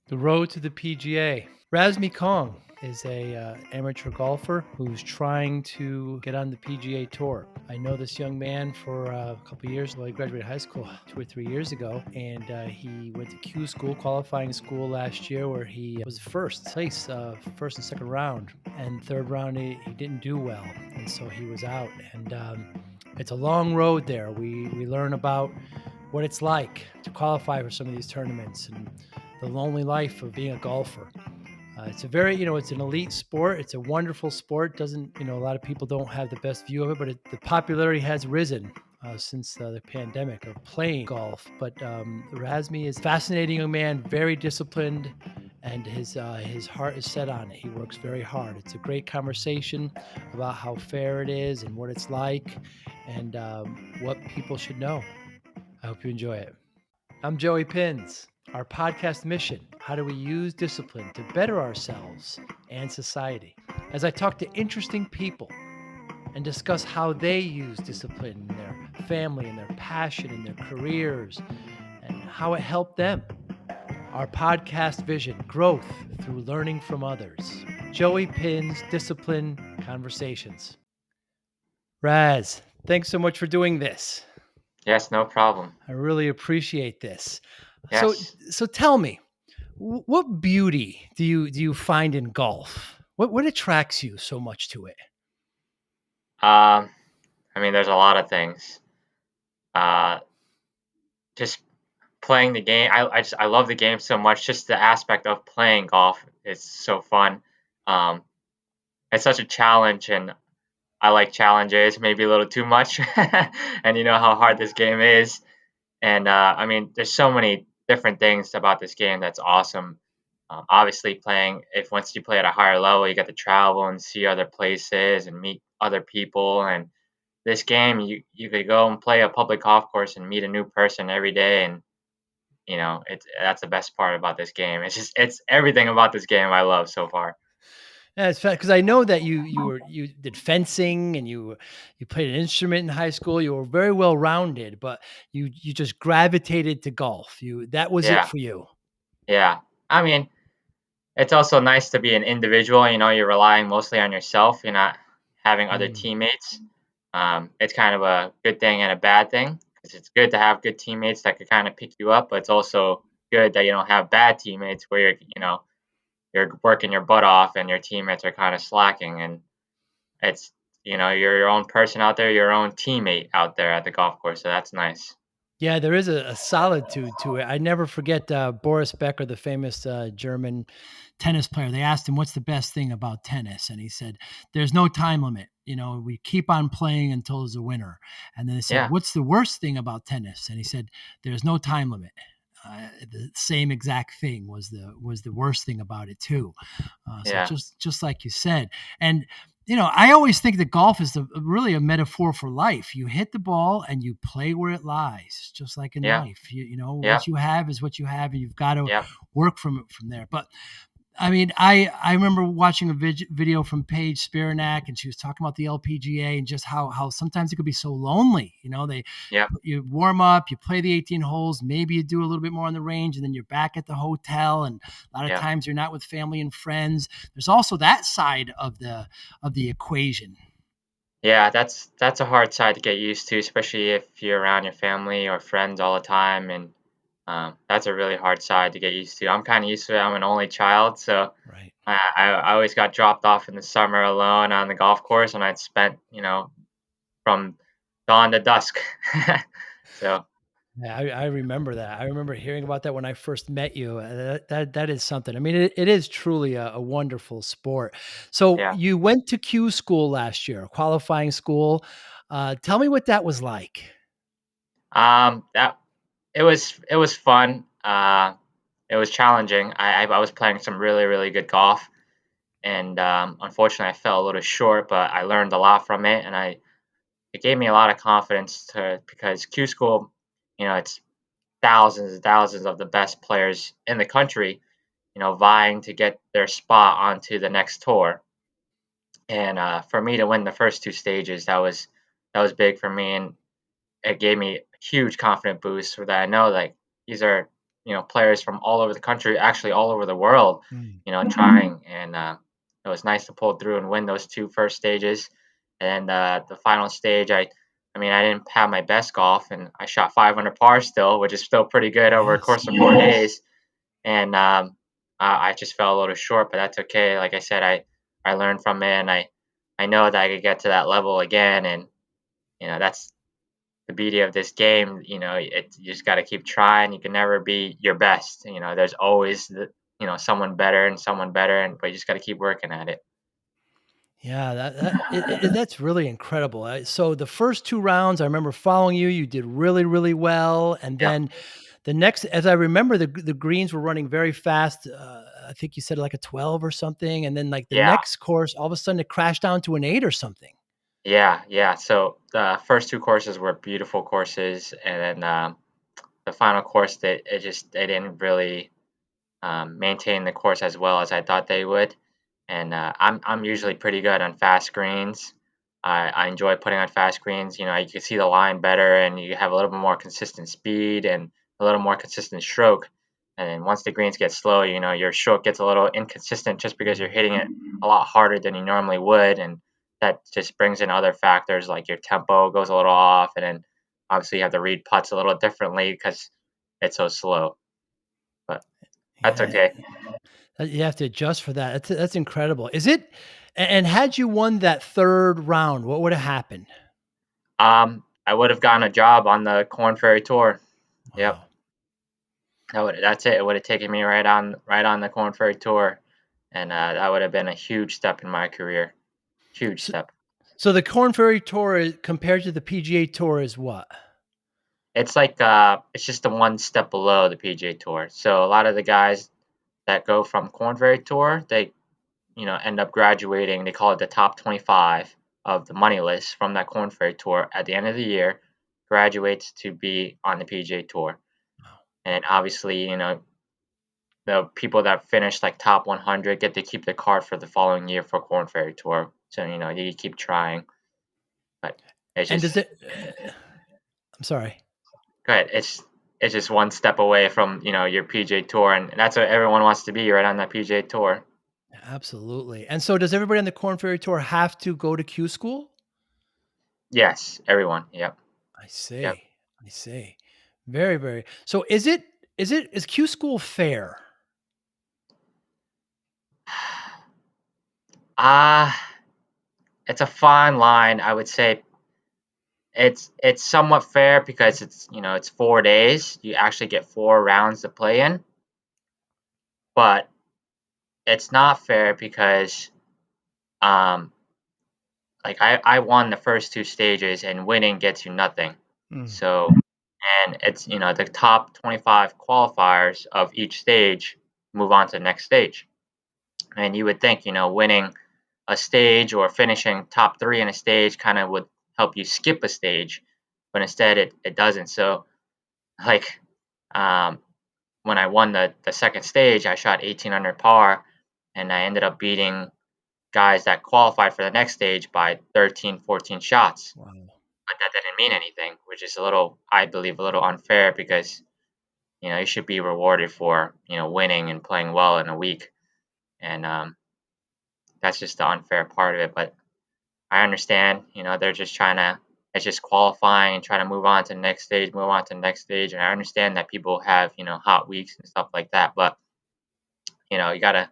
The road to the PGA. Rasmey Kong is a amateur golfer who's trying to get on the PGA Tour. I know this young man for a couple of years. Well, he graduated high school 2 or 3 years ago, and he went to Q school, qualifying school last year, where he was first place, first and second round, and third round he didn't do well, and so he was out. And it's a long road there. We learn about what it's like to qualify for some of these tournaments and the lonely life of being a golfer. It's a very, it's an elite sport. It's a wonderful sport. Doesn't, a lot of people don't have the best view of it, but the popularity has risen since the pandemic of playing golf. But Razmi is a fascinating young man, very disciplined, and his heart is set on it. He works very hard. It's a great conversation about how fair it is and what it's like, and what people should know. I hope you enjoy it. I'm Joey Pinz. Our podcast mission: how do we use discipline to better ourselves and society? As I talk to interesting people and discuss how they use discipline in their family and their passion in their careers and how it helped them. Our podcast vision: growth through learning from others. Joey Pinz Discipline Conversations. Raz, thanks so much for doing this. Yes, no problem. I really appreciate this. So, Yes. so tell me, what beauty do you find in golf? What attracts you so much to it? Um, I mean, there's a lot of things. Uh, just playing the game. I love the game so much. Just the aspect of playing golf is so fun. Um, it's such a challenge, and I like challenges, maybe a little too much. And you know how hard this game is. And I mean, there's so many different things about this game that's awesome. Obviously, playing if once you play at a higher level, you get to travel and see other places and meet other people. And this game, you could go and play a public golf course and meet a new person every day. And it's that's the best part about this game. It's everything about this game I love so far. Yeah, it's because I know that you did fencing and you played an instrument in high school. You were very well rounded, but you just gravitated to golf. That was it Yeah, for you. yeah. I mean, it's also nice to be an individual. You're relying mostly on yourself. You're not having other Mm. teammates. It's kind of a good thing and a bad thing because it's good to have good teammates that could kind of pick you up, but it's also good that you don't have bad teammates where you're working your butt off and your teammates are kind of slacking. And it's you're your own person out there, your own teammate out there at the golf course. So that's nice. Yeah, there is a solitude to it. I never forget Boris Becker, the famous German tennis player. They asked him, "What's the best thing about tennis?" And he said, "There's no time limit. We keep on playing until there's a winner." And then they said, Yeah, "What's the worst thing about tennis?" And he said, "There's no time limit." The same exact thing was the worst thing about it too. So yeah, just like you said, and I always think that golf is really a metaphor for life. You hit the ball and you play where it lies, just like in yeah, life. What yeah, you have is what you have, and you've got to yeah, work from there. But I mean, I remember watching a video from Paige Spiranak, and she was talking about the LPGA and just how sometimes it could be so lonely. yeah, You warm up, you play the 18 holes, maybe you do a little bit more on the range, and then you're back at the hotel. And a lot of yeah. times you're not with family and friends. There's also that side of the equation. Yeah, that's a hard side to get used to, especially if you're around your family or friends all the time, and that's a really hard side to get used to. I'm kind of used to it. I'm an only child, so Right. I always got dropped off in the summer alone on the golf course, and I'd spent from dawn to dusk. So Yeah, I remember that. I remember hearing about that when I first met you. That is something. I mean, it is truly a wonderful sport. So yeah, you went to Q school last year, qualifying school. Tell me what that was like. that it was fun. It was challenging. I was playing some really good golf, and unfortunately, I fell a little short, but I learned a lot from it, and it gave me a lot of confidence to because Q School, it's thousands and thousands of the best players in the country, vying to get their spot onto the next tour. And for me to win the first two stages, that was big for me, and it gave me a huge confident boost for that. I know like these are players from all over the country, actually all over the world, Mm. trying. And it was nice to pull through and win those two first stages. And the final stage, I mean, I didn't have my best golf, and I shot 500 par still, which is still pretty good over a Yes. course of 4 days. And I just fell a little short, but that's okay. Like I said, I learned from it, and I know that I could get to that level again. And that's the beauty of this game. You just got to keep trying. You can never be your best. There's always someone better and someone better, but you just got to keep working at it. Yeah, that's really incredible. So the first 2 rounds, I remember following you, you did really, really well, and Yeah, then the next as I remember, the greens were running very fast, I think you said like a 12 or something, and then, like, the yeah, next course, all of a sudden it crashed down to an 8 or something. yeah, yeah. So the first two courses were beautiful courses, and then the final course that they didn't really maintain the course as well as I thought they would. And I'm usually pretty good on fast greens. I enjoy putting on fast greens. You can see the line better, and you have a little bit more consistent speed and a little more consistent stroke. And then once the greens get slow, your stroke gets a little inconsistent just because you're hitting it a lot harder than you normally would, and that just brings in other factors like your tempo goes a little off, and then obviously you have to read putts a little differently because it's so slow. But that's Yeah, okay. you have to adjust for that. That's incredible. Is it and had you won that 3rd round, what would have happened? I would have gotten a job on the Corn Ferry Tour. Yep. Wow. That's it. It would have taken me right on the Corn Ferry Tour, and that would have been a huge step in my career. Huge So step. so the Corn Ferry Tour compared to the PGA Tour is what? It's like it's just the one step below the PGA Tour. So a lot of the guys that go from Corn Ferry Tour, they end up graduating. They call it the top 25 of the money list from that Corn Ferry Tour at the end of the year, graduates to be on the PGA Tour. And obviously, the people that finish like top 100 get to keep the card for the following year for Corn Ferry Tour. So you keep trying, but it's And does just it I'm sorry. good. It's just one step away from your PJ Tour, and that's what everyone wants to be right on that PJ Tour. Absolutely. And so does everybody on the Corn Ferry Tour have to go to Q school? Yes, everyone. Yep, I yep. see. I see. Very, very so is Q school fair? Ah, it's a fine line. I would say it's somewhat fair because it's 4 days. You actually get 4 rounds to play in, but it's not fair because um like I won the first two stages, and winning gets you nothing. Mm. So, and it's the top 25 qualifiers of each stage move on to the next stage. And you would think winning a stage or finishing top three in a stage kind of would help you skip a stage, but instead it doesn't. So like um, when I won the second stage, I shot 18 under par, and I ended up beating guys that qualified for the next stage by 13, 14 shots. Wow. But that didn't mean anything, which is I believe, a little unfair because you should be rewarded for winning and playing well in a week, and that's just the unfair part of it. But I understand, they're just trying to. It's just qualifying and trying to move on to the next stage, move on to the next stage, and I understand that people have hot weeks and stuff like that, but you gotta.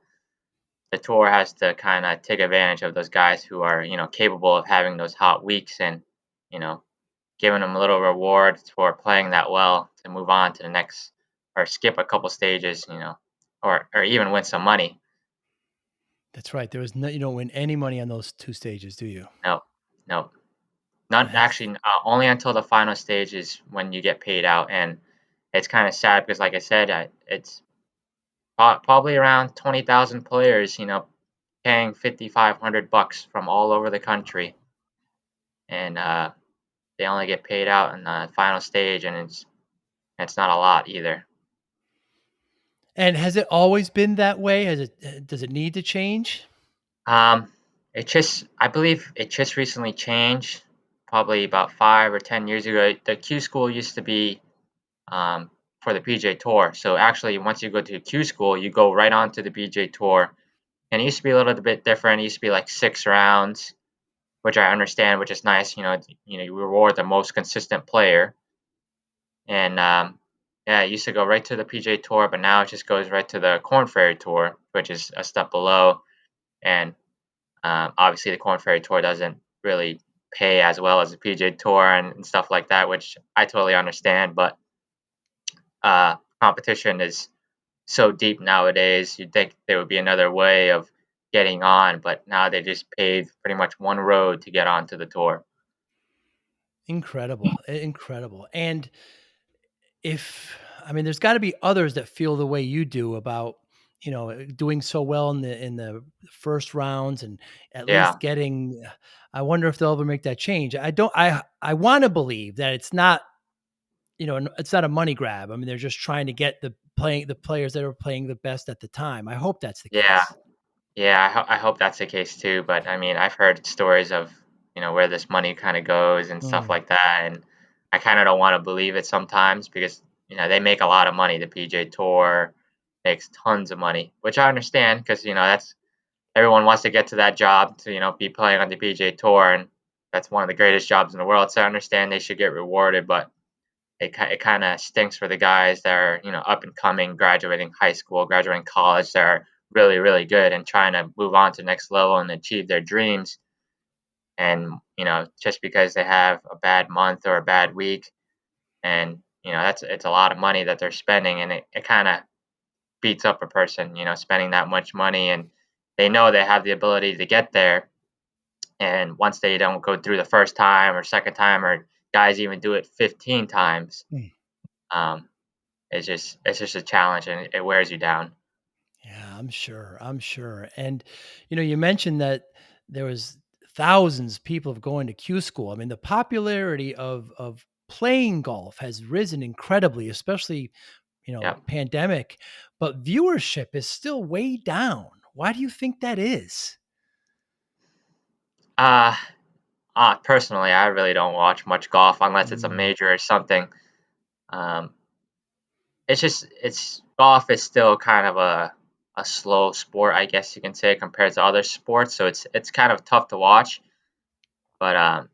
The tour has to kind of take advantage of those guys who are capable of having those hot weeks, and you know giving them a little reward for playing that well to move on to the next, or skip a couple stages, or even win some money. That's right. There was no you don't win any money on those 2 stages, do you? No, no, not That's actually. Only until the final stage is when you get paid out, and it's kind of sad because, like I said, it's probably around 20,000 players, paying $5,500 from all over the country, and they only get paid out in the final stage, and it's not a lot either. and has it always been that way? Has it does it need to change? Um, I believe it just recently changed, probably about 5 or 10 years ago. The Q school used to be um, for the PGA Tour. So actually, once you go to Q school, you go right on to the PGA Tour. And it used to be a little bit different. It used to be like 6 rounds, which I understand, which is nice. You reward the most consistent player. And yeah, it used to go right to the PGA Tour, but now it just goes right to the Corn Ferry Tour, which is a step below. And obviously, the Corn Ferry Tour doesn't really pay as well as the PGA Tour and stuff like that, which I totally understand. But competition is so deep nowadays. You'd think there would be another way of getting on, but now they just pave pretty much one road to get onto the tour. Incredible, incredible. And if I mean, there's got to be others that feel the way you do about doing so well in the first rounds and at Yeah, least getting. I wonder if they'll ever make that change. I don't. I want to believe that it's not. It's not a money grab. I mean, they're just trying to get the players that are playing the best at the time. I hope that's the yeah, case. yeah. I hope that's the case too. But I mean, I've heard stories of where this money kind of goes and stuff Mm. like that, and I kind of don't want to believe it sometimes because they make a lot of money. The PJ Tour makes tons of money, which I understand because that's everyone wants to get to that job to be playing on the PJ Tour, and that's one of the greatest jobs in the world. So I understand they should get rewarded, but it kind of stinks for the guys that are up and coming, graduating high school, graduating college, that are really really good and trying to move on to the next level and achieve their dreams. And just because they have a bad month or a bad week, and it's a lot of money that they're spending, and it kind of beats up a person, spending that much money, and they know they have the ability to get there. And once they don't go through the first time or second time, or guys even do it 15 times, Mm. um, it's just a challenge, and it wears you down. Yeah, I'm sure. I'm sure. And you mentioned that there was thousands of people of going to Q school. I mean, the popularity of playing golf has risen incredibly, especially, Yep. pandemic, but viewership is still way down. Why do you think that is? Uh, Personally, I really don't watch much golf unless it's a Mm, major or something. Um, it's golf is still kind of a slow sport, I guess you can say, compared to other sports. So it's kind of tough to watch. But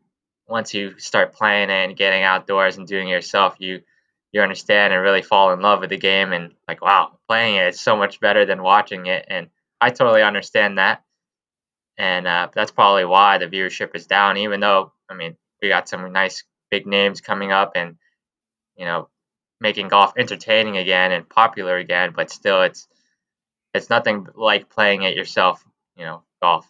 once you start playing it and getting outdoors and doing it yourself, you understand and really fall in love with the game, and like, wow, playing it is so much better than watching it. And I totally understand that. And that's probably why the viewership is down. Even though, I mean, we got some nice big names coming up, and you know making golf entertaining again and popular again. But still, it's nothing like playing it yourself. Golf.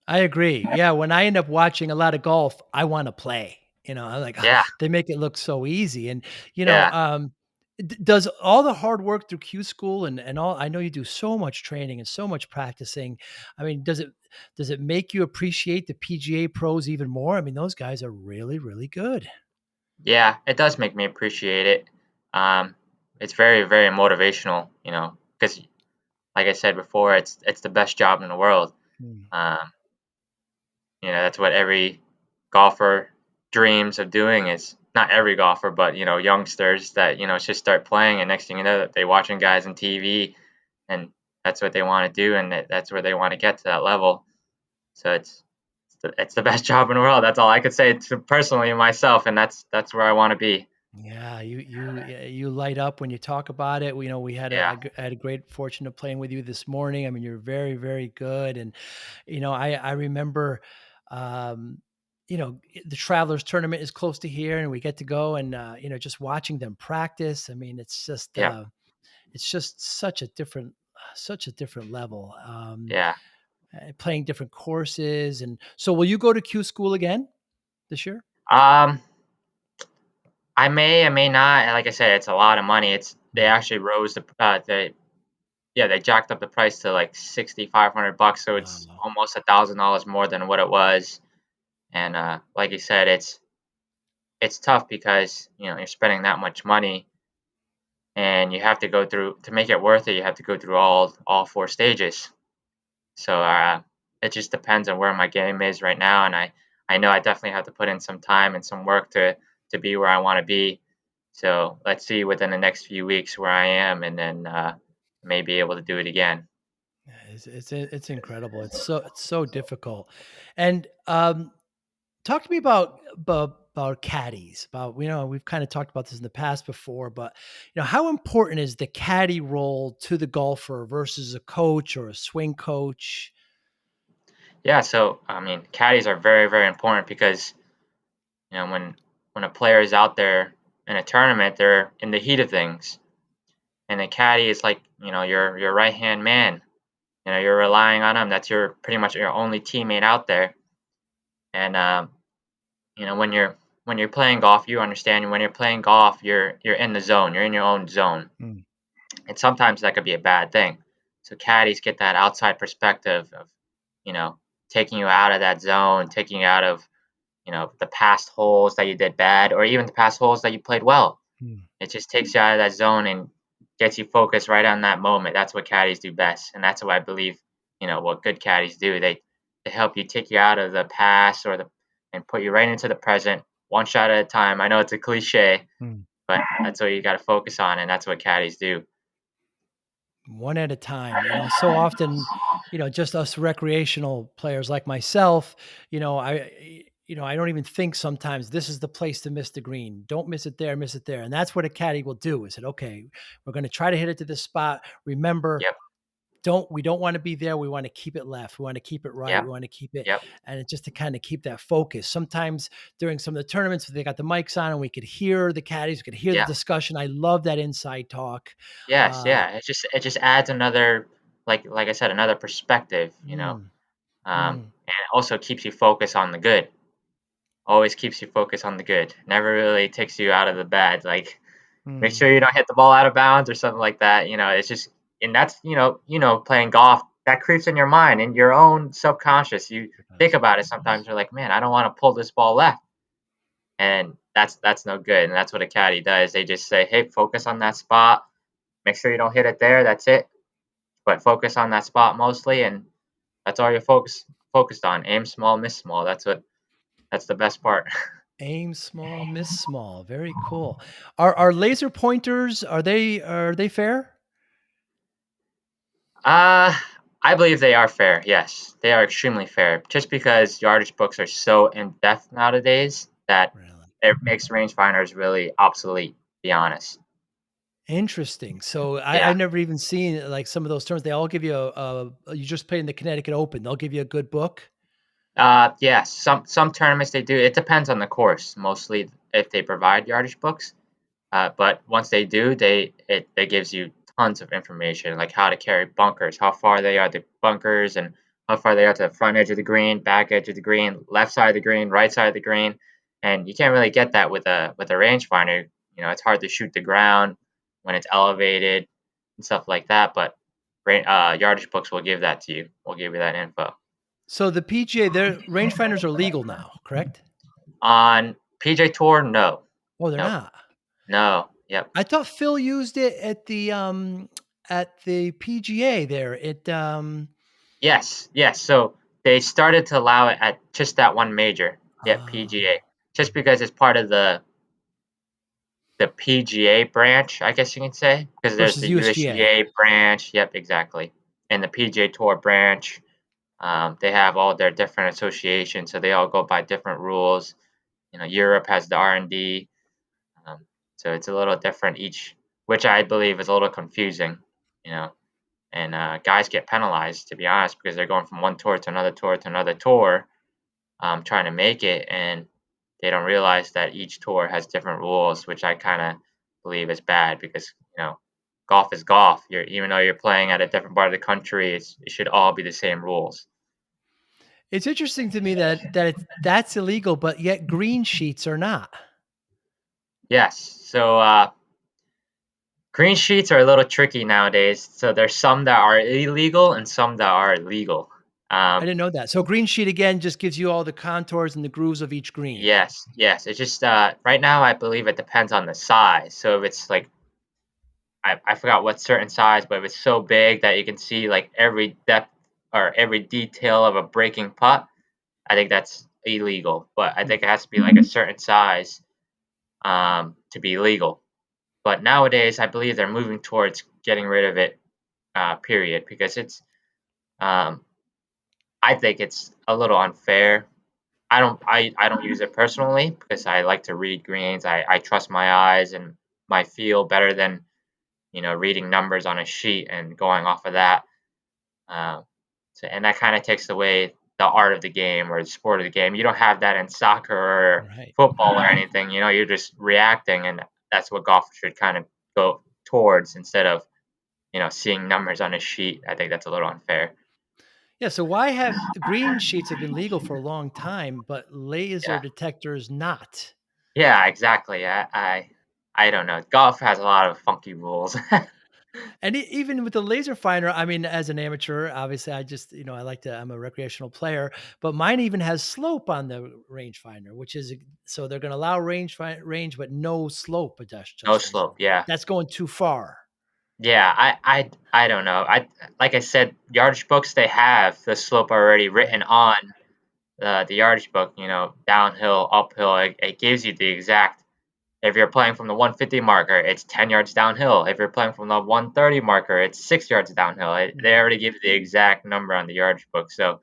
I agree. Yeah, when I end up watching a lot of golf, I wanna play. I'm like, Yeah, they make it look so easy, and, yeah. does all the hard work through Q school and all I know you do so much training and so much practicing. I mean, does it make you appreciate the PGA pros even more? I mean, those guys are really, really good. Yeah, it does make me appreciate it. Um, it's very, very motivational, because like I said before, it's the best job in the world. Mm. Um, that's what every golfer dreams of doing. Is not every golfer, but youngsters that just start playing, and next thing you know, that they watching guys on TV, and that's what they want to do, and that's where they want to get to that level. So it's the best job in the world. That's all I could say to personally myself, and that's where I want to be. Yeah, you light up when you talk about it. We had Yeah. I had a great fortune of playing with you this morning. I mean, you're very, very good, and I remember, um, the Travelers Tournament is close to here, and we get to go and just watching them practice. I mean, Yeah. it's just such a different level. Yeah. Playing different courses, and so will you go to Q school again this year? Um, I may not. Like I said, it's a lot of money. They Mm. actually rose they jacked up the price to like $6,500, so it's Wow. almost $1,000 more than what it was. And like you said, it's tough because you're spending that much money, and you have to go through to make it worth it. You have to go through all four stages. So it just depends on where my game is right now, and I know I definitely have to put in some time and some work to be where I want to be. So let's see within the next few weeks where I am, and then may be able to do it again. It's incredible. It's so difficult. And talk to me about caddies. About we've kind of talked about this in the past before, but how important is the caddy role to the golfer versus a coach or a swing coach? Yeah, so I mean, caddies are very, very important because when a player is out there in a tournament, they're in the heat of things, and a caddy is like your right hand man. You're relying on him. That's your pretty much your only teammate out there. And when you're playing golf, you understand when you're playing golf, you're in the zone. You're in your own zone, Mm, and sometimes that could be a bad thing. So caddies get that outside perspective of you know taking you out of that zone, taking you out of the past holes that you did bad, or even the past holes that you played well. mm, It just takes you out of that zone and gets you focused right on that moment. That's what caddies do best, and that's what I believe. What good caddies do. They help you take you out of the past and put you right into the present, one shot at a time. I know it's a cliche, mm. but that's what you got to focus on, and that's what caddies do. One at a time. So often, just us recreational players like myself, I don't even think sometimes this is the place to miss the green. Don't miss it there, miss it there. And that's what a caddy will do is it, okay, we're going to try to hit it to this spot. Remember, Yep, we don't want to be there. We want to keep it left. We want to keep it right. We yep, want to keep it. yep, And it's just to kind of keep that focus. Sometimes during some of the tournaments, they got the mics on and we could hear the caddies, we could hear the yeah. discussion. I love that inside talk. Yes, Uh, yeah. It just adds another like I said, another perspective, mm, and mm. it also keeps you focused on the good. Always keeps you focused on the good. Never really takes you out of the bad. Like make Mm, sure you don't hit the ball out of bounds or something like that. It's just and that's playing golf that creeps in your mind in your own subconscious. You think about it sometimes. You're like, man, I don't want to pull this ball left, and that's no good. And that's what a caddy does. They just say, hey, focus on that spot. Make sure you don't hit it there. That's it. But focus on that spot mostly, and that's all you're focused on. Aim small, miss small. That's the best part. aim small, miss small. Very cool. Are laser pointers, are they fair? Uh, I believe they are fair. Yes, they are extremely fair. Just because yardage books are so in depth nowadays that Really? it makes rangefinders really obsolete. To be honest. Interesting. So Yeah. I've never even seen like some of those terms. They all give you you just played in the Connecticut Open. They'll give you a good book. Yes. Some tournaments they do. It depends on the course. Mostly, if they provide yardage books. But once they do, it gives you tons of information, like how to carry bunkers, how far they are to bunkers, and how far they are to the front edge of the green, back edge of the green, left side of the green, right side of the green. And you can't really get that with a rangefinder. It's hard to shoot the ground when it's elevated and stuff like that. But yardage books will give that to you. Will give you that info. So the PGA, their rangefinders are legal now, correct? On PJ Tour, no, Oh, they're nope, not. no, yep. I thought Phil used it at the PGA there. Yes, yes. So they started to allow it at just that one major, yeah, PGA, Oh, just because it's part of the PGA branch, I guess you can say, because there's versus the USGA. USGA branch. Yep, exactly, and the PGA Tour branch. They have all their different associations, so they all go by different rules. Europe has the R&D, um, so it's a little different each, which I believe is a little confusing. You know, and guys get penalized to be honest because they're going from one tour to another tour to another tour, trying to make it, and they don't realize that each tour has different rules, which I kind of believe is bad because golf is golf. Even though you're playing at a different part of the country, it should all be the same rules. It's interesting to me that's illegal, but yet green sheets are not. Yes, so green sheets are a little tricky nowadays. So there's some that are illegal and some that are legal. I Um, didn't know that. So green sheet again just gives you all the contours and the grooves of each green. yes, yes. It's just right now I believe it depends on the size. So if it's like I forgot what certain size, but if it's so big that you can see like every depth or every detail of a breaking putt, I think that's illegal. But I Hmm. think it has to be like a certain size to be legal. But nowadays, I believe they're moving towards getting rid of it, period, because um, I think it's a little unfair. I don't use it personally because I like to read greens. I trust my eyes and my feel better than, reading numbers on a sheet and going off of that. Um, and that kind of takes away the art of the game or the sport of the game. You don't have that in soccer or Right. football or anything. You're just reacting, and that's what golf should kind of go towards instead of seeing numbers on a sheet. I think that's a little unfair. Yeah, so why have green sheets have been legal for a long time, but laser Yeah, detectors not? yeah, exactly. I don't know. Golf has a lot of funky rules. And even with the laser finder, I mean, as an amateur, obviously, I just, I like to, I'm a recreational player, but mine even has slope on the rangefinder, which is, so they're going to allow range, but no slope No adjustments. slope. Yeah, That's going too far. yeah. I don't know. Like I said, yardage books they have the slope already written Right. on the yardage book, downhill, uphill, it gives you the exact. If you're playing from the 150 marker, it's 10 yards downhill. If you're playing from the 130 marker, it's 6 yards downhill. They Mhm. already give you the exact number on the yardage book. So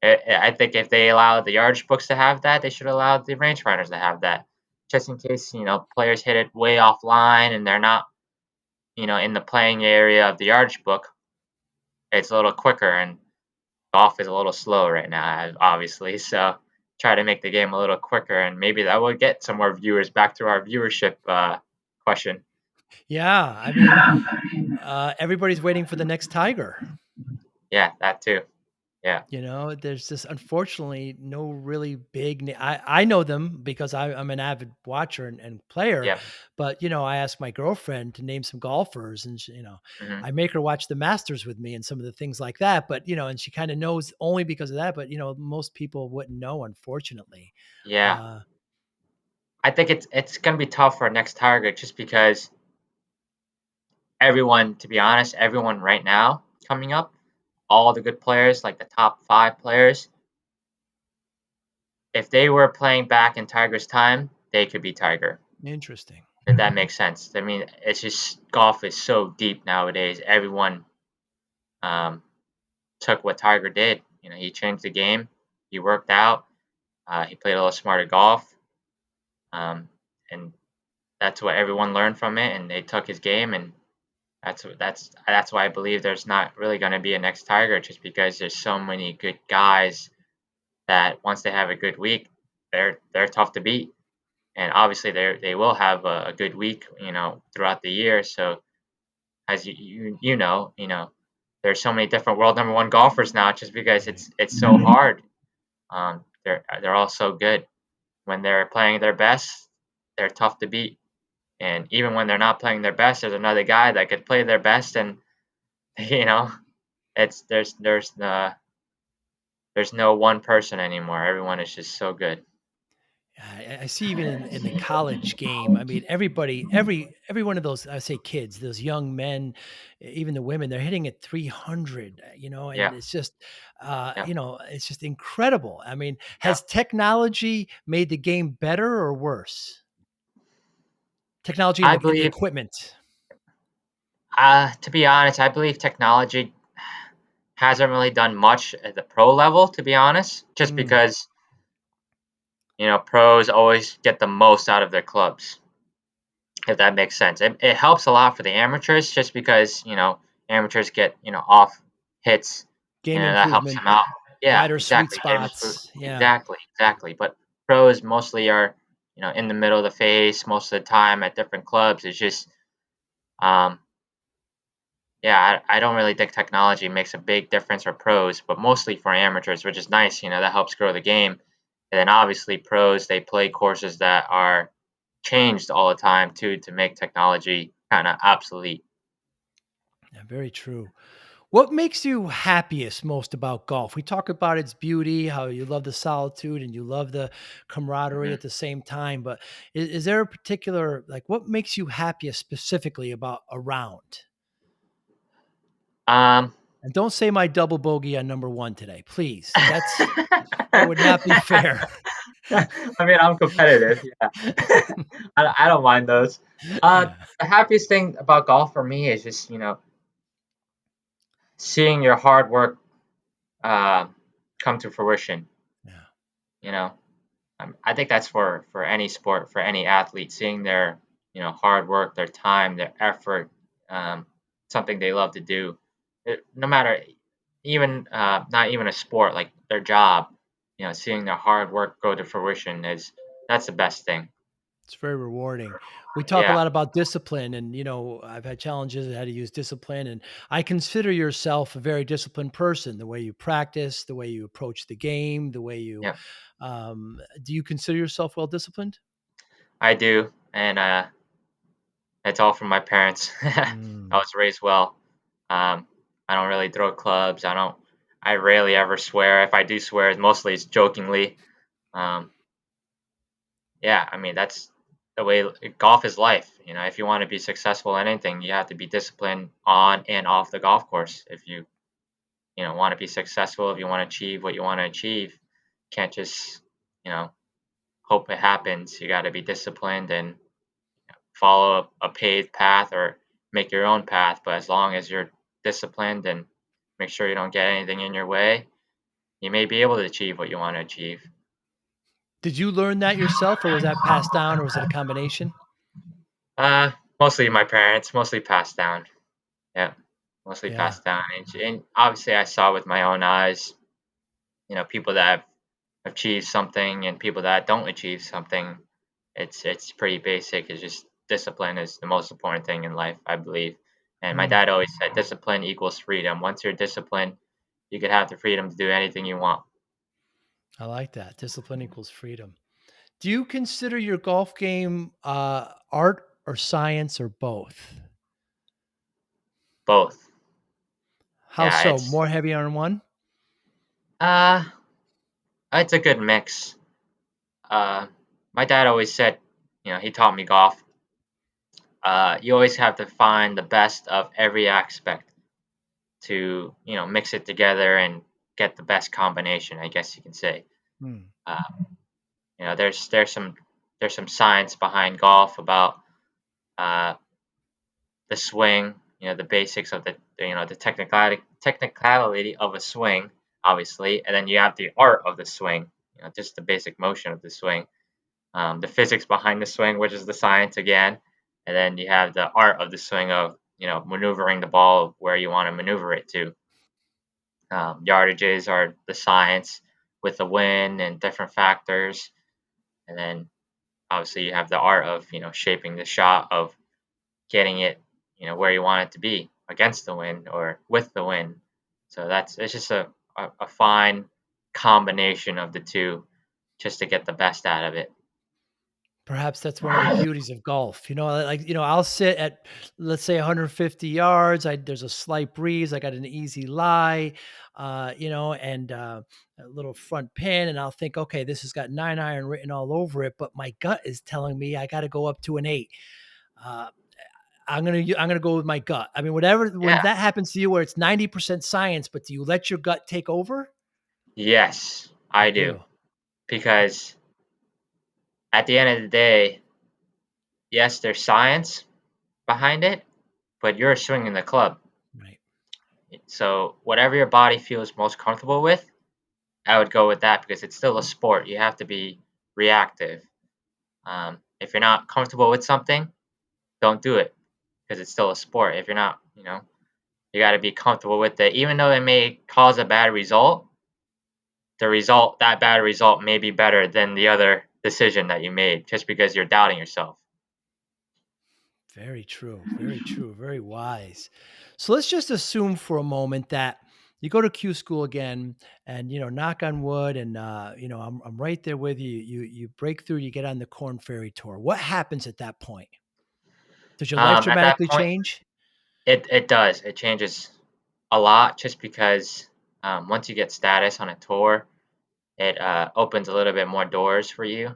I think if they allow the yardage books to have that, they should allow the rangefinders to have that, just in case players hit it way offline and they're not in the playing area of the yardage book. It's a little quicker, and golf is a little slow right now, obviously. So try to make the game a little quicker, and maybe that will get some more viewers back to our viewership question. Yeah. I mean, everybody's waiting for the next Tiger. Yeah, that too. Yeah, There's just unfortunately no really big. I know them because I'm an avid watcher and player, yeah, but I asked my girlfriend to name some golfers, and hmm I make her watch the Masters with me and some of the things like that. But and she kind of knows only because of that. But most people wouldn't know, unfortunately. yeah. Uh, I think it's gonna be tough for next target just because everyone, to be honest, everyone right now coming up, all the good players, like the top 5 players, if they were playing back in Tiger's time, they could be Tiger. Interesting. If that makes sense. I mean, it's just golf is so deep nowadays. Everyone um, took what Tiger did. He changed the game. He worked out. He played a little smarter golf, and that's what everyone learned from it. And they took his game, and that's why I believe there's not really going to be a next Tiger, just because there's so many good guys that once they have a good week, they're tough to beat. And obviously, they will have a good week, throughout the year. So as there's so many different world number one golfers now, just because Right. it's so hard. They're all so good. When they're playing their best, they're tough to beat. And even when they're not playing their best, there's another guy that could play their best, and you know, it's there's no one person anymore. Everyone is just so good. I see even in the college game. I mean, every one of those, I say kids, those young men, even the women, they're hitting at 300. And Yeah, yeah, it's just incredible. I mean, yeah. has technology made the game better or worse? Technology in I the believe, equipment. to be honest, I believe technology hasn't really done much at the pro level. To be honest, just Mm, because pros always get the most out of their clubs, if that makes sense. It helps a lot for the amateurs, just because amateurs get off hits, game that helps improvement, them out. Yeah, wider sweet exactly. Game improve. spots. Yeah. Exactly, exactly. But pros mostly are in the middle of the face most of the time at different clubs. It's just um, yeah, I don't really think technology makes a big difference for pros, but mostly for amateurs, which is nice. That helps grow the game. And then obviously pros, they play courses that are changed all the time too, to make technology kind of obsolete. Yeah, very true. What makes you happiest most about golf? We talk about its beauty, how you love the solitude and you love the camaraderie hmm at the same time. But is there a particular, like, what makes you happiest specifically about a round? Um, And don't say my double bogey on number one today, please. That would not be fair. I mean, I'm competitive. Yeah, I don't mind those. Yeah, The happiest thing about golf for me is just seeing your hard work uh, come to fruition. yeah. You know, I think that's for any sport, for any athlete, seeing their hard work, their time, their effort, um, something they love to do, no matter even not even a sport like their job. Seeing their hard work go to fruition is that's the best thing. It's very rewarding. We talk a Yeah, lot about discipline, and I've had challenges in how to use discipline, and I consider yourself a very disciplined person. The way you practice, the way you approach the game, the way you. yeah, Do you consider yourself well disciplined? I do, and it's all from my parents. I Mm. was raised well. Um, I don't really throw clubs. I don't. I rarely ever swear. If I do swear, mostly it's jokingly. Um, yeah, I mean that's the way golf is life. If you want to be successful in anything, you have to be disciplined on and off the golf course. If you want to be successful, if you want to achieve what you want to achieve, you can't just you know hope it happens. You got to be disciplined and follow a paved path or make your own path. But as long as you're disciplined and make sure you don't get anything in your way, you may be able to achieve what you want to achieve. Did you learn that yourself, or was that passed down, or was it a combination? Mostly my parents, mostly passed down. Yeah, mostly Yeah. passed down, and obviously I saw with my own eyes. People that have achieved something and people that don't achieve something. It's pretty basic. It's just discipline is the most important thing in life, I believe. And my Mm, dad always said discipline equals freedom. Once you're disciplined, you could have the freedom to do anything you want. I like that. Discipline equals freedom. Do you consider your golf game art or science or both? Both. How Yeah, so? More heavy on one? uh it's a good mix. Uh my dad always said, he taught me golf. You always have to find the best of every aspect to, mix it together and get the best combination, I guess you can say. Hmm. Uh, there's some science behind golf about uh, the swing, the basics of the technicality of a swing, obviously, and then you have the art of the swing, just the basic motion of the swing, the physics behind the swing, which is the science again, and then you have the art of the swing of maneuvering the ball where you want to maneuver it to. Yardages are the science with the wind and different factors, and then obviously you have the art of shaping the shot of getting it where you want it to be against the wind or with the wind. So it's just a fine combination of the two just to get the best out of it. Perhaps that's one of the beauties of golf. I'll sit at, let's say, 150 yards. There's a slight breeze. I got an easy lie, and a little front pin, and I'll think, okay, this has got 9 iron written all over it, but my gut is telling me I got to go up to an 8. Uh, I'm gonna go with my gut. I mean, whatever. When Yeah. that happens to you, where it's 90% science, but do you let your gut take over? Yes, You I do. do. Because at the end of the day, yes, there's science behind it, but you're swinging the club. Right. So whatever your body feels most comfortable with, I would go with that because it's still a sport. You have to be reactive. If you're not comfortable with something, don't do it because it's still a sport. If you're not, you got to be comfortable with it. Even though it may cause a bad result, that bad result may be better than the other decision that you made just because you're doubting yourself. Very true. Very true. Very wise. So let's just assume for a moment that you go to Q school again, and knock on wood, and I'm right there with you. You break through. You get on the Corn Ferry Tour. What happens at that point? Does your life At that dramatically point, change? it does. It changes a lot just because once you get status on a tour, it opens a little bit more doors for you.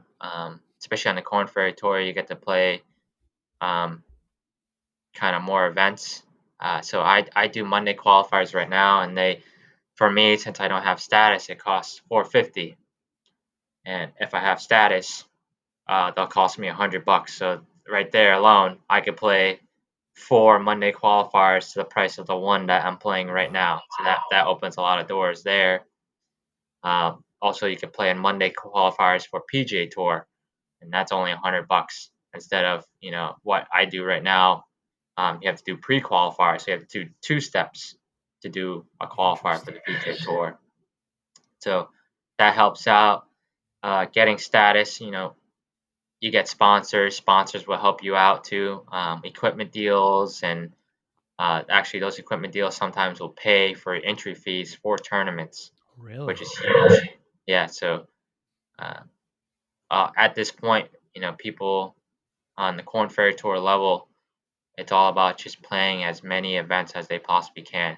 Especially on the Corn Ferry Tour, you get to play um, kind of more events. So I do Monday qualifiers right now, and they for me since I don't have status, it costs 450. and if I have status, they'll cost me $100. So right there alone, I could play 4 Monday qualifiers to the price of the one that I'm playing right Wow. now. So that opens a lot of doors there. Also, you can play in Monday qualifiers for PGA Tour, and that's only $100 instead of what I do right now. You have to do pre-qualifiers, so you have to do 2 steps to do a qualifier for Interesting. the PGA Tour. So that helps out. Getting status, you get sponsors. Sponsors will help you out too. Equipment deals, and actually those equipment deals sometimes will pay for entry fees for tournaments, which Really? is huge. Yeah. So uh, at this point, people on the Corn Ferry Tour level, it's all about just playing as many events as they possibly can,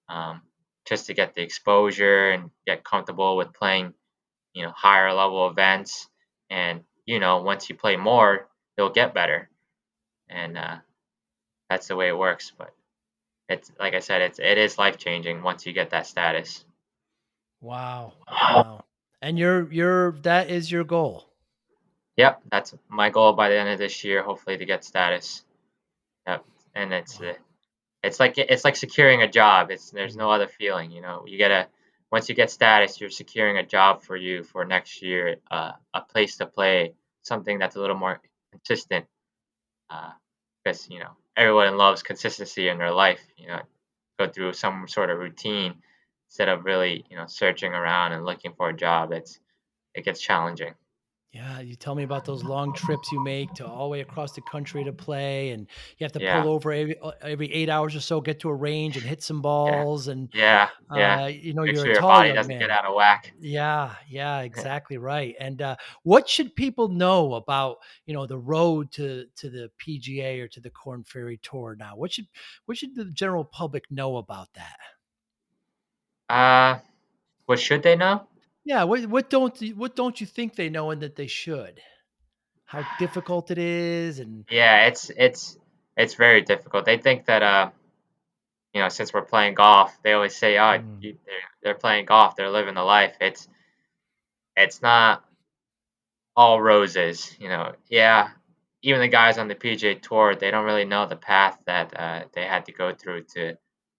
um, just to get the exposure and get comfortable with playing, higher level events. And once you play more, you'll get better, and that's the way it works. But it's like I said, it is life changing once you get that status. Wow. Wow. And that is your goal. Yep, that's my goal by the end of this year, hopefully to get status. Yep, and Wow. it's like securing a job. There's no Mm. other feeling, You gotta once you get status, you're securing a job for you for next year, a place to play, something that's a little more consistent. Because everyone loves consistency in their life. Go through some sort of routine instead of really searching around and looking for a job. It gets challenging. Yeah, you tell me about those long trips you make to all the way across the country to play, and you have to pull Yeah, over every 8 hours or so, get to a range and hit some yeah, balls, and, yeah. Make you're a sure your tall body young doesn't get man. out of whack. Yeah, yeah, exactly right, and, what should people know about, the road to the PGA or to the Corn Ferry Tour now? What should the general public know about that? Uh, what should they know? Yeah, what don't you think they know and that they should? How difficult it is and Yeah, it's very difficult. They think that since we're playing golf, they always say, "Oh, mm, they're playing golf, they're living the life." It's not all roses, Yeah, even the guys on the PGA Tour, they don't really know the path that they had to go through to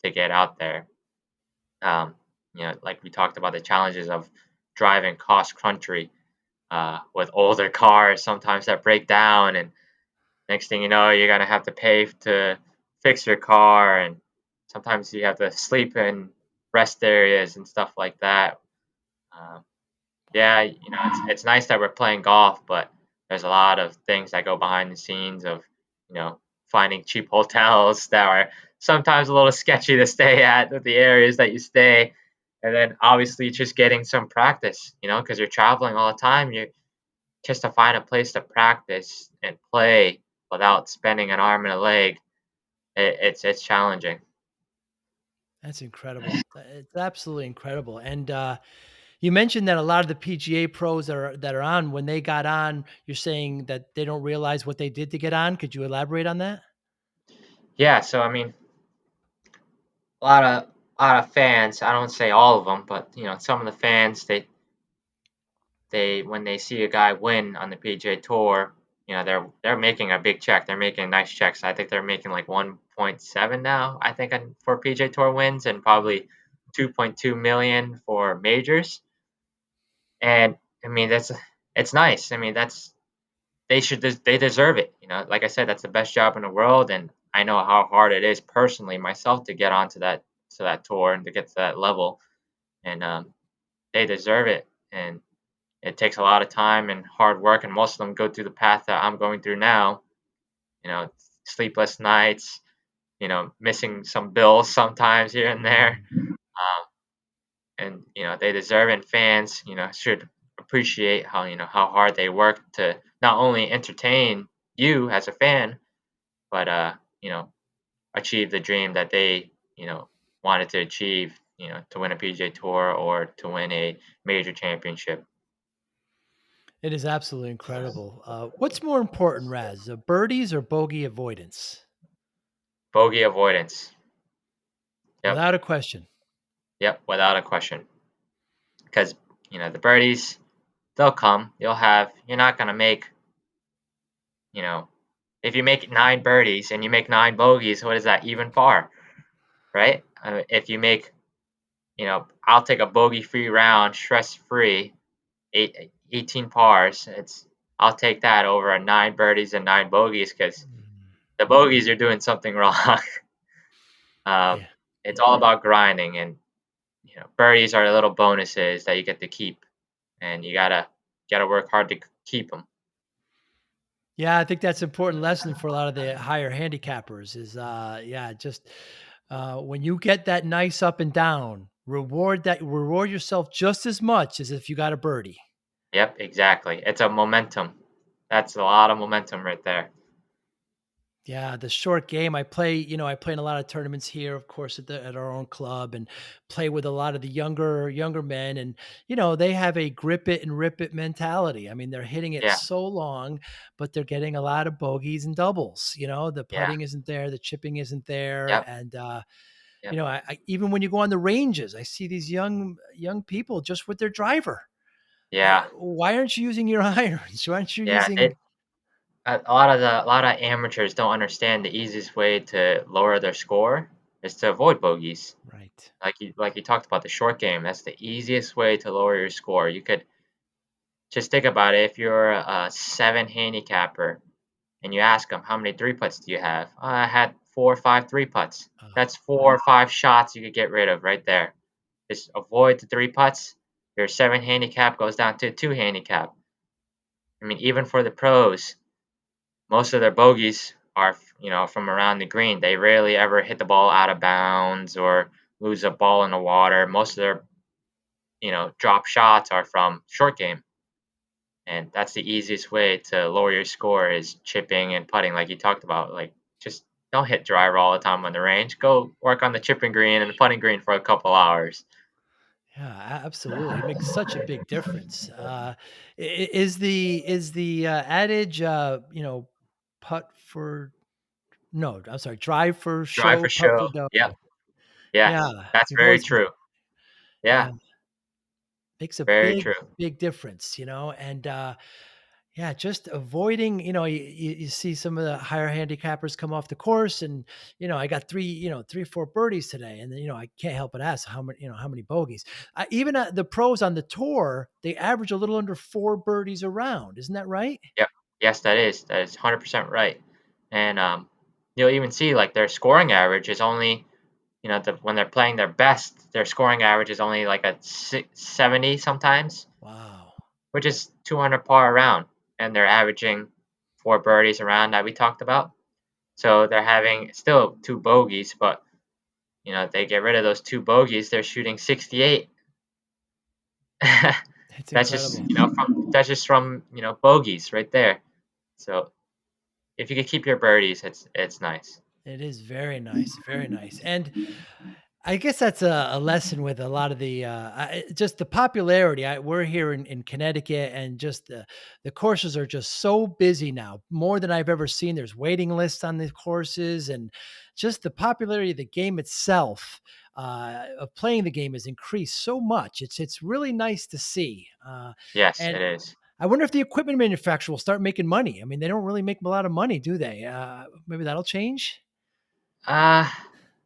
get out there. Like we talked about the challenges of driving cross country with older cars, sometimes that break down, and next thing you know, you're gonna have to pay to fix your car, and sometimes you have to sleep in rest areas and stuff like that. Um, yeah, wow. it's nice that we're playing golf, but there's a lot of things that go behind the scenes of, you know, finding cheap hotels that are sometimes a little sketchy to stay at with the areas that you stay. And then obviously just getting some practice, because you're traveling all the time. You just to find a place to practice and play without spending an arm and a leg. It's challenging. That's incredible. It's absolutely incredible, and, you mentioned that a lot of the PGA pros that are on, when they got on, you're saying that they don't realize what they did to get on. Could you elaborate on that? Yeah, so I mean, a lot of fans. I don't say all of them, but some of the fans they when they see a guy win on the PGA Tour, they're making a big check. They're making nice checks. I think they're making like 1.7 now. I think for PGA Tour wins, and Right. probably 2.2 million for majors. And I mean it's nice. I mean they deserve it. Like I said, that's the best job in the world, and I know how hard it is personally myself to get onto that tour and to get to that level, and they deserve it. And it takes a lot of time and hard work, and most of them go through the path that I'm going through now. You know, sleepless nights, missing some bills sometimes here and there, Mm. and they deserve it. And fans, should appreciate how hard they work to not only entertain you as a fan, but achieve the dream that they wanted to achieve. To win a PGA Tour or to win a major championship. It is absolutely incredible. What's more important, Raz, birdies or bogey avoidance? Bogey avoidance. Yep. Without a question. Yep, without a question. Because the birdies. they'll come. You're not gonna make, you know, if you make 9 birdies and you make 9 bogeys, what is that? Even par, right? If you make, I'll take a bogey-free round, stress-free, 18 pars. I'll take that over a 9 birdies and 9 bogeys because Mm, the bogeys are doing something wrong. um, yeah. it's all about grinding, and birdies are little bonuses that you get to keep, and you gotta work hard to keep them. Yeah, I think that's an important lesson for a lot of the higher handicappers is, yeah, just, when you get that nice up and down, reward yourself just as much as if you got a birdie. Yep, exactly. It's a momentum. That's a lot of momentum right there. Yeah, the short game. I play in a lot of tournaments here, of course, at our own club, and play with a lot of the younger men, and they have a grip it and rip it mentality. I mean, they're hitting it Yeah, so long, but they're getting a lot of bogeys and doubles. The yeah, putting isn't there, the chipping isn't there, yep, and yep, even when you go on the ranges, I see these young people just with their driver. yeah, Why aren't you using your irons? Why aren't you yeah. using? A lot of amateurs don't understand the easiest way to lower their score is to avoid bogeys. Right. Like you talked about the short game. That's the easiest way to lower your score. You could just think about it. If you're a 7 handicapper and you ask them how many three putts do you have? I had 4 or 5 three putts. That's 4 or 5 shots you could get rid of right there. Just avoid the three putts. Your 7 handicap goes down to a 2 handicap. I mean, even for the pros, most of their bogeys are, from around the green. They rarely ever hit the ball out of bounds or lose a ball in the water. Most of their, drop shots are from short game. And that's the easiest way to lower your score is chipping and putting, like you talked about. Like, just don't hit driver all the time on the range. Go work on the chipping green and the putting green for a couple hours. Yeah, absolutely. It makes such a big difference. Is the adage, putt for no, I'm sorry, drive for Drive show, for putt for show. dough. Yep. Yes, Yeah, that's you've very always true. yeah, Yeah, makes a very big, true. big difference, and yeah, just avoiding, you see some of the higher handicappers come off the course and, I got 3 or 4 birdies today. And then, I can't help but ask how many bogeys. Even the pros on the tour, they average a little under 4 birdies around. Isn't that right? Yep. Yes, that is 100% right. And you'll even see like their scoring average is only, when they're playing their best, their scoring average is only like a 70 sometimes, Wow. which is 200 par around, and they're averaging 4 birdies around that we talked about. So they're having still 2 bogeys, but they get rid of those 2 bogeys, they're shooting 68. It's That's just incredible. from bogeys right there. So if you could keep your birdies, it's nice. It is very nice, very nice. And I guess that's a lesson with a lot of just the popularity. We're here in Connecticut, and just the courses are just so busy now, more than I've ever seen. There's waiting lists on the courses, and just the popularity of the game itself, of playing the game, has increased so much. It's really nice to see. Yes, And it is. I wonder if the equipment manufacturer will start making money. I mean, they don't really make a lot of money, do they? Maybe that'll change. Uh,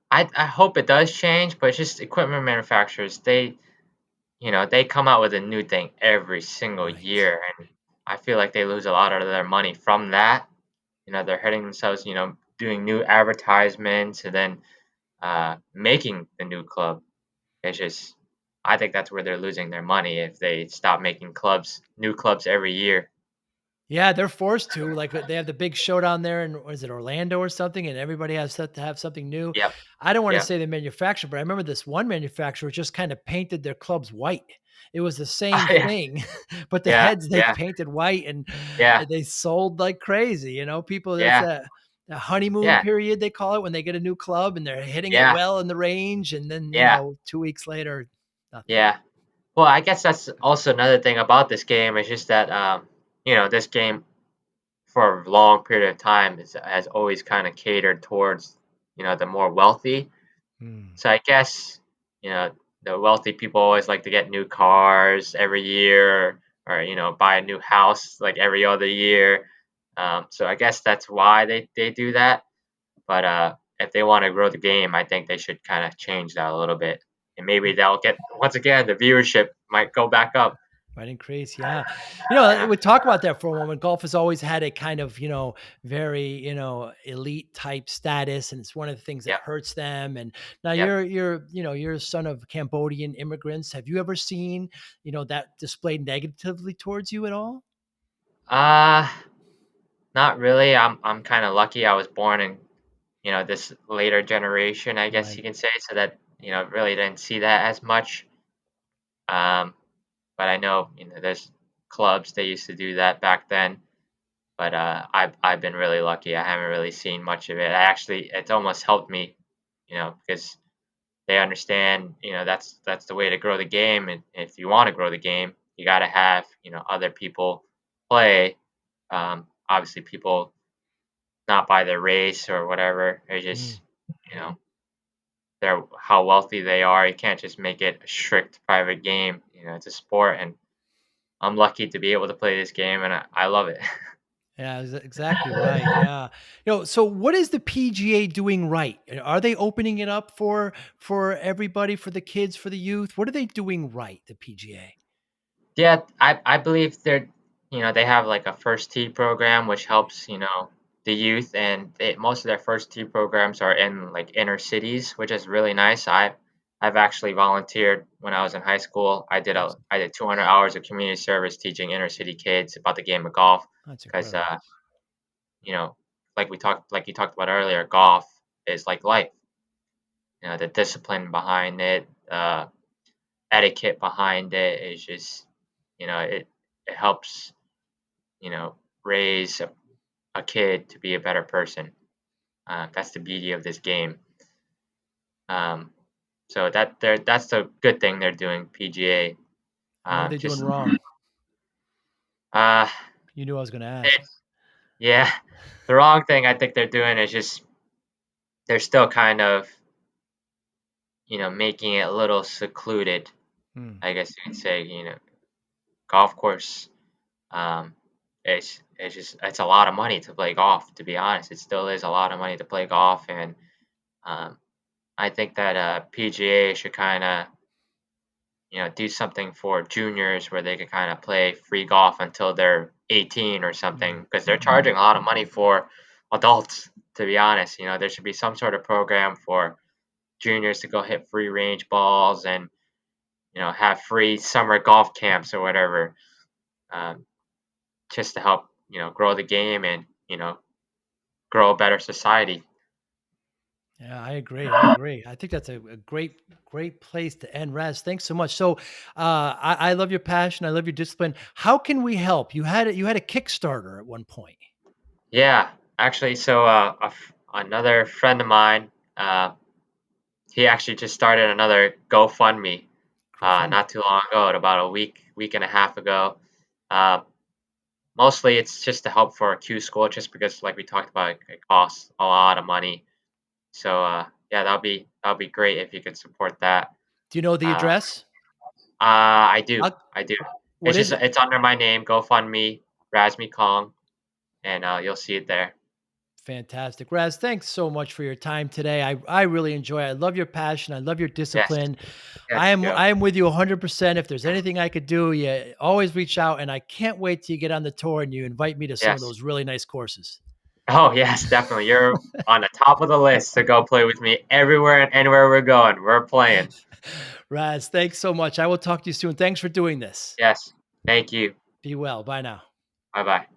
I hope it does change, but it's just equipment manufacturers, they come out with a new thing every single Right. year, and I feel like they lose a lot of their money from that. They're hurting themselves, doing new advertisements and then making the new club. It's just, I think that's where they're losing their money if they stop making new clubs every year. Yeah, they're forced to, like, they have the big showdown there in, what is it, Orlando or something, and everybody has set to have something new. Yep, I don't wanna yep. say the manufacturer, but I remember this one manufacturer just kinda painted their clubs white. It was the same Yeah, thing, but the yeah, heads they yeah, painted white, and yeah, they sold like crazy, people. That's yeah, a honeymoon yeah, period, they call it, when they get a new club and they're hitting it yeah, well in the range, and then, yeah, 2 weeks later, nothing. yeah. Well, I guess that's also another thing about this game is just that, this game for a long period of time has always kind of catered towards, the more wealthy. Mm. So I guess, you know, the wealthy people always like to get new cars every year or buy a new house like every other year. So I guess that's why they do that. But if they want to grow the game, I think they should kind of change that a little bit, and maybe they'll get once again the viewership might go back up. Right, increase, yeah. Yeah. We talk about that for a moment. Golf has always had a kind of, very, elite type status, and it's one of the things that Yep. hurts them. And now Yep. you're a son of Cambodian immigrants. Have you ever seen, that displayed negatively towards you at all? Uh Not really. I'm kind of lucky. I was born in this later generation, I guess Right. you can say, so that really didn't see that as much. Um, but I know there's clubs that used to do that back then. But I've been really lucky. I haven't really seen much of it. It's almost helped me, because they understand, that's the way to grow the game. And if you want to grow the game, you got to have other people play. Obviously, people not by their race or whatever. They Mm. just, you know, they're how wealthy they are. You can't just make it a strict private game. It's a sport, and I'm lucky to be able to play this game, and I love it. Yeah, exactly right. Yeah. So what is the PGA doing right? Are they opening it up for everybody, for the kids, for the youth? What are they doing right, the PGA? Yeah, I believe they have like a first tee program which helps the youth, and most of their first tee programs are in like inner cities, which is really nice. I've actually volunteered when I was in high school. Awesome. I did 200 hours of community service teaching inner city kids about the game of golf That's because incredible. you know like you talked about earlier, golf is like life. The discipline behind it, etiquette behind it is just it helps you know raise a kid to be a better person. That's the beauty of this game. um, so that's the good thing they're doing, PGA. What are they doing Just wrong? uh You knew I was going to it, ask. yeah, the wrong thing I think they're doing is just they're still kind of making it a little secluded, Hmm. I guess you could say. Golf course, um, it's a lot of money to play golf. To be honest, it still is a lot of money to play golf, and um, I think that PGA should kind of do something for juniors where they could kind of play free golf until they're 18 or something, Hmm. because they're charging a lot of money for adults. To be honest, there should be some sort of program for juniors to go hit free range balls, and have free summer golf camps or whatever, um, just to help grow the game and grow a better society. Yeah, I agree. I agree. I think that's a great place to end. Raz, thanks so much. So, I love your passion. I love your discipline. How can we help? You had a Kickstarter at one point. Yeah, actually, so another friend of mine, he actually just started another GoFundMe GoFundMe. not too long ago, about a week and a half ago. Uh, Mostly, it's just to help for a Q school, just because, like we talked about, it costs a lot of money. So yeah, that'll be great if you could support that. Do you know the Uh, address? I do. What is it? It's under my name, GoFundMe, Rasmey Kong, and you'll see it there. Fantastic. Raz, thanks so much for your time today. I really enjoy it. I love your passion. I love your Yes, discipline. yes, Joe. I am with you 100%. If there's anything I could do, you always reach out, and I can't wait till you get on the tour and you invite me to some of Yes. those really nice courses. Oh, yes, definitely. You're on the top of the list to go play with me everywhere and anywhere we're going. We're playing. Raz, thanks so much. I will talk to you soon. Thanks for doing this. Yes. Thank you. Be well. Bye now. Bye bye.